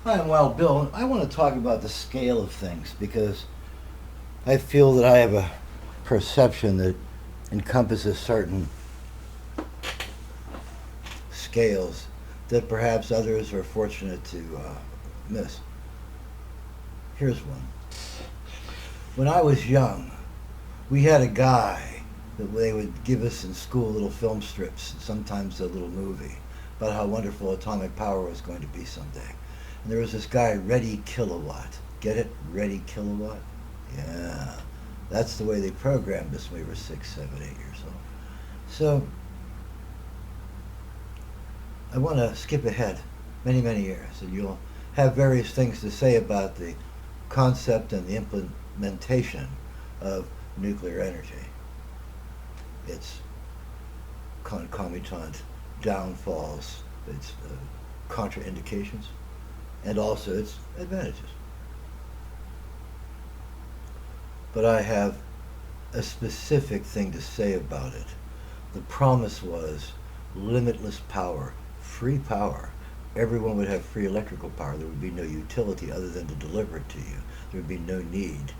Hi, I'm Wild Bill. I want to talk about the scale of things because I feel that I have a perception that encompasses certain scales that perhaps others are fortunate to miss. Here's one. When I was young, we had a guy that they would give us in school little film strips, sometimes a little movie, about how wonderful atomic power was going to be someday. And there was this guy, Ready Kilowatt. Get it? Ready Kilowatt? Yeah. That's the way they programmed us when we were 6, 7, 8 years old. So, I want to skip ahead many, many years, and you'll have various things to say about the concept and the implementation of nuclear energy. Its concomitant downfalls, its contraindications, and also its advantages. But I have a specific thing to say about it. The promise was limitless power, free power. Everyone would have free electrical power. There would be no utility other than to deliver it to you. There would be no need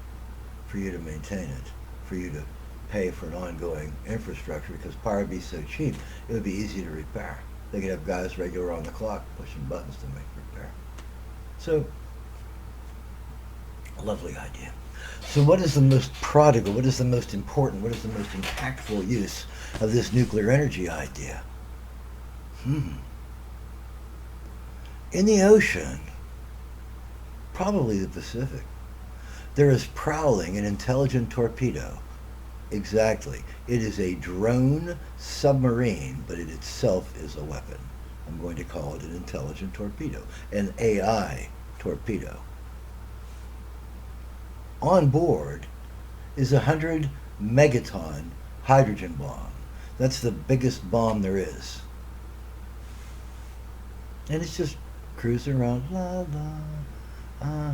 for you to maintain it, for you to pay for an ongoing infrastructure, because power would be so cheap, it would be easy to repair. They could have guys regular on the clock pushing buttons to make repair. So, a lovely idea. So what is the most prodigal, what is the most important, what is the most impactful use of this nuclear energy idea? In the ocean, probably the Pacific, there is prowling an intelligent torpedo. Exactly. It is a drone submarine, but it itself is a weapon. I'm going to call it an intelligent torpedo, an AI torpedo. On board is a 100 megaton hydrogen bomb. That's the biggest bomb there is. And it's just cruising around, la la,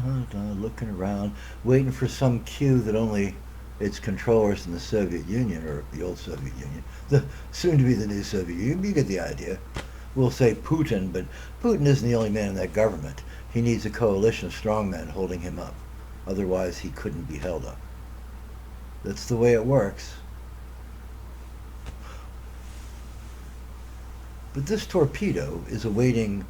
looking around, waiting for some cue that only its controllers in the Soviet Union, or the old Soviet Union, the soon to be the new Soviet Union, you get the idea. We'll say Putin, but Putin isn't the only man in that government. He needs a coalition of strongmen holding him up. Otherwise, he couldn't be held up. That's the way it works. But this torpedo is awaiting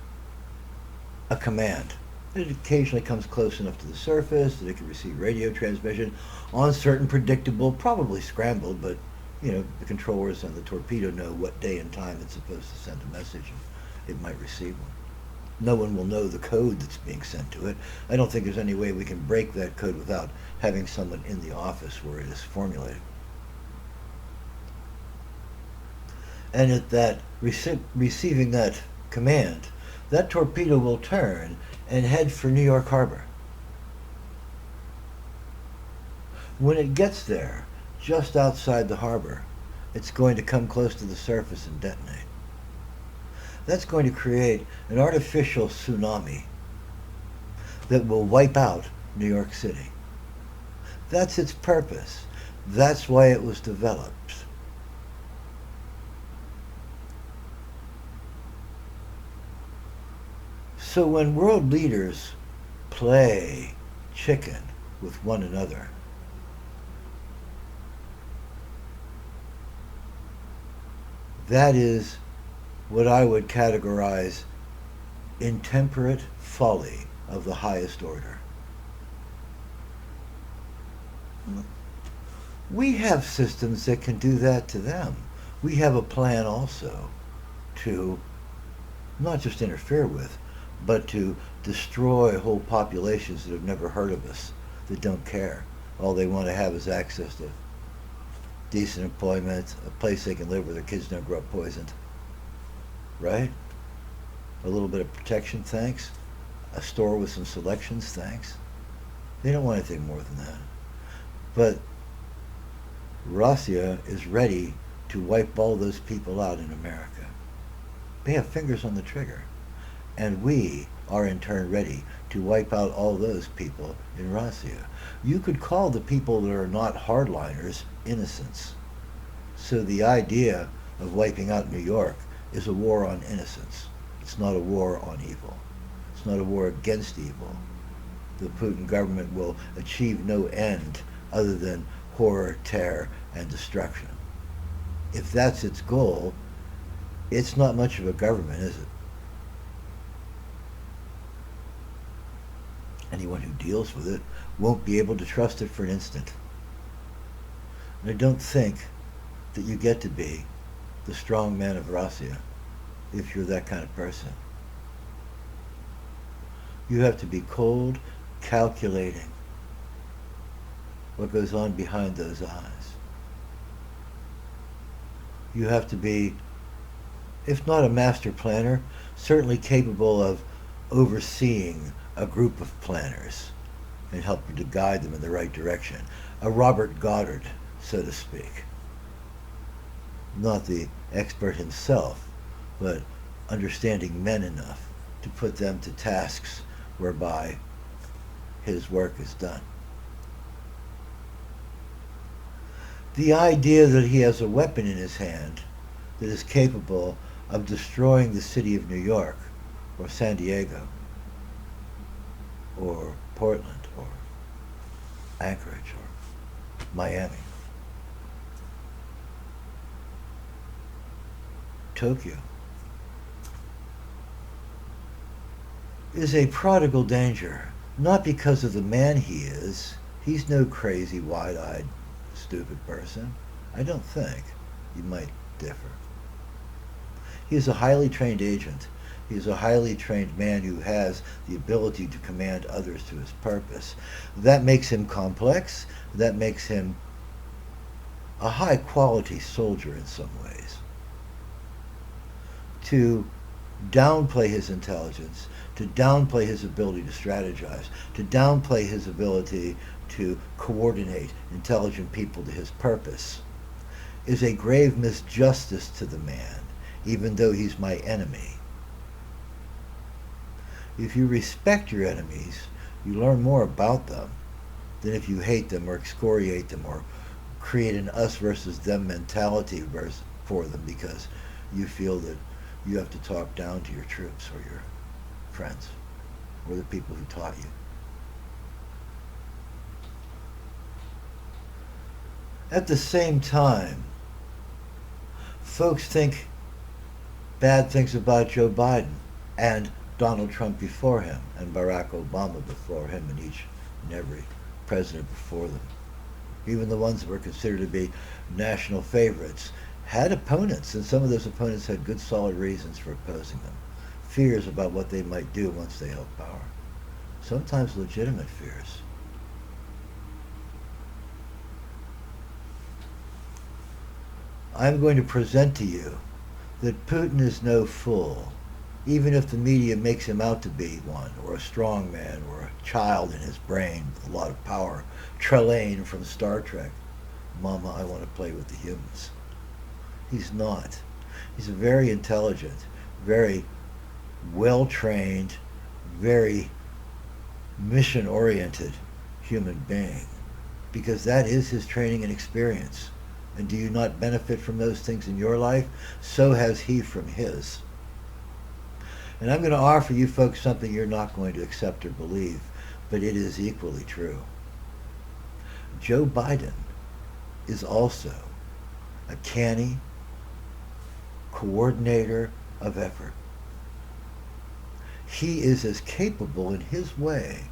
a command. It occasionally comes close enough to the surface that it can receive radio transmission on certain predictable, probably scrambled, but the controllers on the torpedo know what day and time it's supposed to send a message, and it might receive one. No one will know the code that's being sent to it. I don't think there's any way we can break that code without having someone in the office where it is formulated. And at that receiving that command, that torpedo will turn and head for New York Harbor. When it gets there, just outside the harbor, it's going to come close to the surface and detonate. That's going to create an artificial tsunami that will wipe out New York City. That's its purpose. That's why it was developed. So when world leaders play chicken with one another, that is what I would categorize intemperate folly of the highest order. We have systems that can do that to them. We have a plan also to not just interfere with, but to destroy whole populations that have never heard of us, that don't care. All they want to have is access to decent employment, a place they can live where their kids don't grow up poisoned. Right? A little bit of protection, thanks. A store with some selections, thanks. They don't want anything more than that. But Russia is ready to wipe all those people out in America. They have fingers on the trigger. And we are in turn ready to wipe out all those people in Russia. You could call the people that are not hardliners innocents. So the idea of wiping out New York is a war on innocence. It's not a war on evil. It's not a war against evil. The Putin government will achieve no end other than horror, terror, and destruction. If that's its goal, it's not much of a government, is it? Anyone who deals with it won't be able to trust it for an instant. And I don't think that you get to be the strong man of Russia if you're that kind of person. You have to be cold, calculating what goes on behind those eyes. You have to be, if not a master planner, certainly capable of overseeing a group of planners and helping to guide them in the right direction. A Robert Goddard, so to speak. Not the expert himself, but understanding men enough to put them to tasks whereby his work is done. The idea that he has a weapon in his hand that is capable of destroying the city of New York or San Diego or Portland or Anchorage or Miami, Tokyo, is a prodigal danger, not because of the man he is. He's no crazy, wide-eyed, stupid person. I don't think. You might differ. He is a highly trained agent. He is a highly trained man who has the ability to command others to his purpose. That makes him complex. That makes him a high-quality soldier in some ways. To downplay his intelligence, to downplay his ability to strategize, to downplay his ability to coordinate intelligent people to his purpose, is a grave misjustice to the man, even though he's my enemy. If you respect your enemies, you learn more about them than if you hate them or excoriate them or create an us versus them mentality for them because you feel that you have to talk down to your troops or your friends or the people who taught you. At the same time, folks think bad things about Joe Biden and Donald Trump before him and Barack Obama before him and each and every president before them. Even the ones that were considered to be national favorites had opponents, and some of those opponents had good solid reasons for opposing them. Fears about what they might do once they held power. Sometimes legitimate fears. I'm going to present to you that Putin is no fool, even if the media makes him out to be one, or a strong man, or a child in his brain with a lot of power. Trelane from Star Trek. Mama, I want to play with the humans. He's not. He's a very intelligent, very well-trained, very mission-oriented human being, because that is his training and experience. And do you not benefit from those things in your life? So has he from his. And I'm going to offer you folks something you're not going to accept or believe, but it is equally true. Joe Biden is also a canny coordinator of effort. He is as capable in his way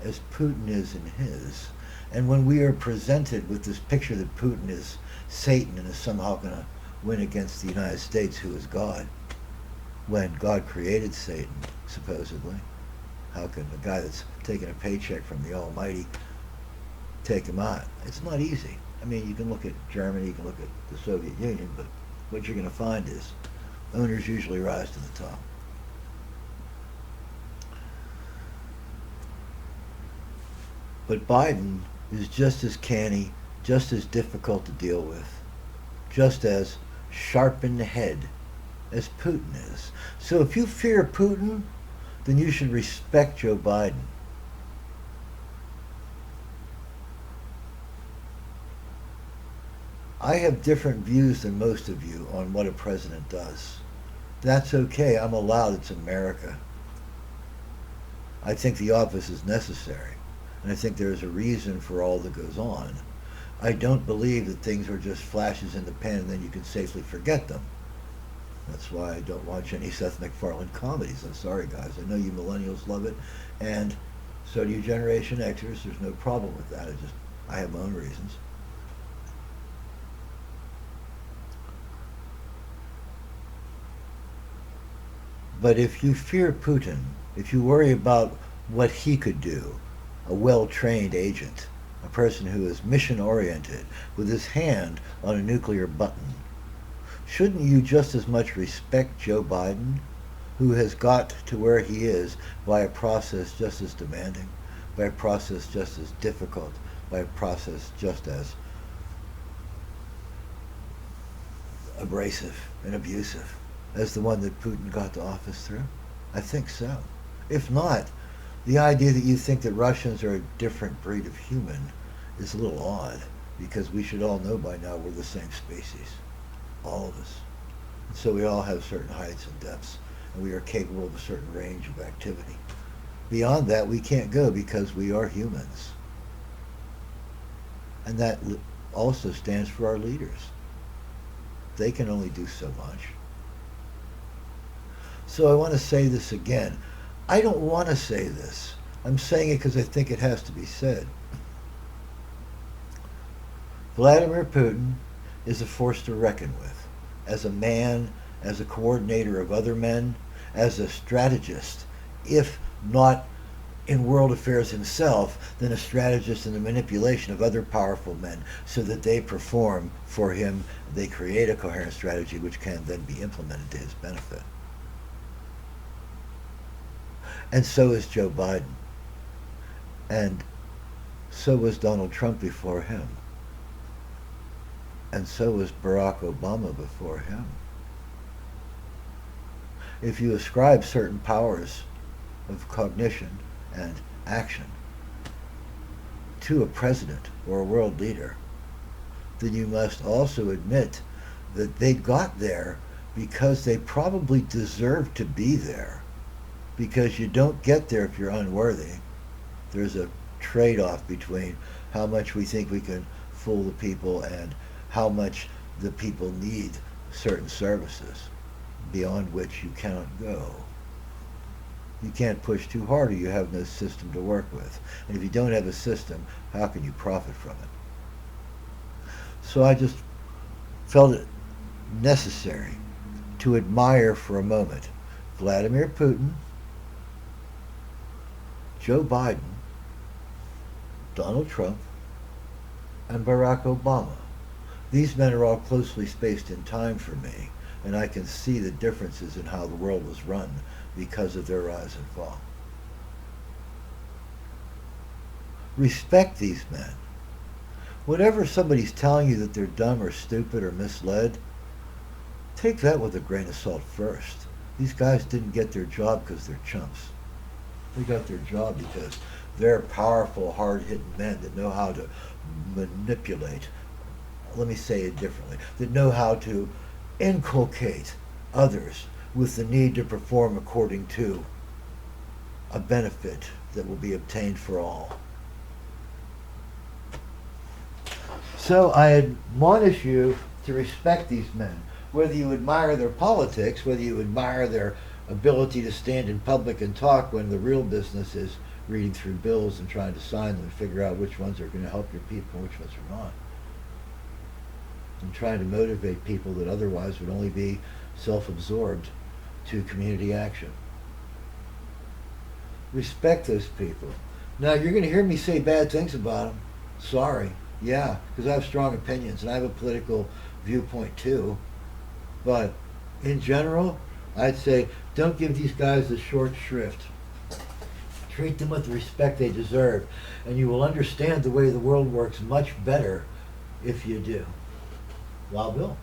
as Putin is in his. And when we are presented with this picture that Putin is Satan and is somehow going to win against the United States, who is God, when God created Satan, supposedly, how can a guy that's taking a paycheck from the Almighty take him out? It's not easy. I mean, you can look at Germany, you can look at the Soviet Union, but what you're going to find is owners usually rise to the top. But Biden is just as canny, just as difficult to deal with, just as sharp in the head as Putin is. So if you fear Putin, then you should respect Joe Biden. I have different views than most of you on what a president does. That's okay. I'm allowed. It's America. I think the office is necessary, and I think there's a reason for all that goes on. I don't believe that things are just flashes in the pan and then you can safely forget them. That's why I don't watch any Seth MacFarlane comedies. I'm sorry, guys. I know you millennials love it, and so do you Generation Xers. There's no problem with that. I have my own reasons. But if you fear Putin, if you worry about what he could do, a well-trained agent, a person who is mission-oriented, with his hand on a nuclear button, shouldn't you just as much respect Joe Biden, who has got to where he is by a process just as demanding, by a process just as difficult, by a process just as abrasive and abusive as the one that Putin got to office through? I think so. If not, the idea that you think that Russians are a different breed of human is a little odd, because we should all know by now we're the same species. All of us. And so we all have certain heights and depths, and we are capable of a certain range of activity. Beyond that, we can't go because we are humans. And that also stands for our leaders. They can only do so much. So I want to say this again. I don't want to say this. I'm saying it because I think it has to be said. Vladimir Putin is a force to reckon with, as a man, as a coordinator of other men, as a strategist, if not in world affairs himself, then a strategist in the manipulation of other powerful men so that they perform for him, they create a coherent strategy which can then be implemented to his benefit. And so is Joe Biden. And so was Donald Trump before him. And so was Barack Obama before him. If you ascribe certain powers of cognition and action to a president or a world leader, then you must also admit that they got there because they probably deserved to be there. Because you don't get there if you're unworthy. There's a trade-off between how much we think we can fool the people and how much the people need certain services, beyond which you cannot go. You can't push too hard or you have no system to work with. And if you don't have a system, how can you profit from it? So I just felt it necessary to admire for a moment Vladimir Putin, Joe Biden, Donald Trump, and Barack Obama. These men are all closely spaced in time for me, and I can see the differences in how the world was run because of their rise and fall. Respect these men. Whenever somebody's telling you that they're dumb or stupid or misled, take that with a grain of salt first. These guys didn't get their job because they're chumps. They got their job because they're powerful, hard-hitting men that know how to manipulate, let me say it differently, that know how to inculcate others with the need to perform according to a benefit that will be obtained for all. So I admonish you to respect these men, whether you admire their politics, whether you admire their ability to stand in public and talk when the real business is reading through bills and trying to sign them and figure out which ones are going to help your people and which ones are not. And trying to motivate people that otherwise would only be self-absorbed to community action. Respect those people. Now, you're going to hear me say bad things about them. Sorry. Yeah, because I have strong opinions and I have a political viewpoint too. But in general, I'd say don't give these guys the short shrift. Treat them with the respect they deserve, and you will understand the way the world works much better if you do. Wild Bill.